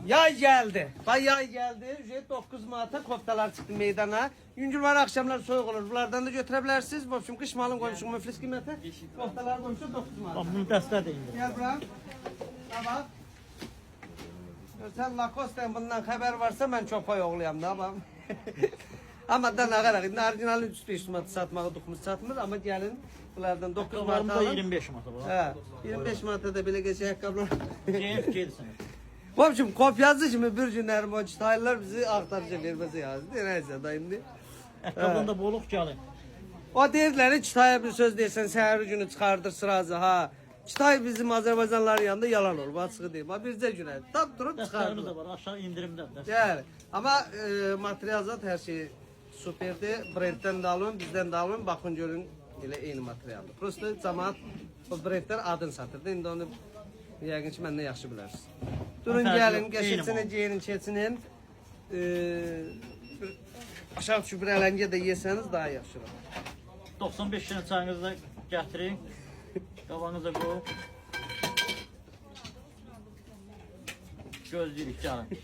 Yay geldi. Bay yay geldi. Ücret 9 Mart'a koftalar çıktı meydana. Yüngül var, akşamlar soğuk olur. Bunlardan da götürebilirsiniz. Bu kış malın konuşun müflis kıymeti. Koftalar konuşun 9 Mart'a. Bunu dəstə deyin. Gel buram. Tamam. Sen Lacoste'den bundan haber varsa ben çopa yoğlayam da ama. Ama da ne kadar indi orijinal 3-5 manat satmağı 9 satmır ama gelin bunlardan 9 manat Ayaqqabılarımda alın. 25 manat var. He. 25 manata da bile geçe ayakkabılar. Keyif gelsin. Babacım kopyası şimdi bir günlerim o çıtaylar bizi aktarıcı vermesi yazdı. Neyse da indi. Ayaqqabıdan da boluq gəlin. O derler çıtaya bir söz dersen seher günü çıkardır sırası ha. Çıtay bizim Azerbaycanlıların yanında yalan olur. Açığı değil. Ama bizde güne tam durup Dəstələrimiz çıkardılar. də var, aşağı indirimdə. Yani ama materyal zat her şey süperdi. Brand'den de alın, bizden de alın. Bakın görün ile aynı materyaldı. Prosta cemaat o brandler adını satırdı. Şimdi onu yəqin ki məndən yaxşı bilərsiniz. Durun Fərqi gəlin, yox, qəşəngsənə eyni geyinin, keçinin. Aşağı düşüb bir ələngə də yesəniz daha yaxşı olur. 95 dənə çayınızı da gətirin. Qavanıza qoyun. Gözləyirik gəlin.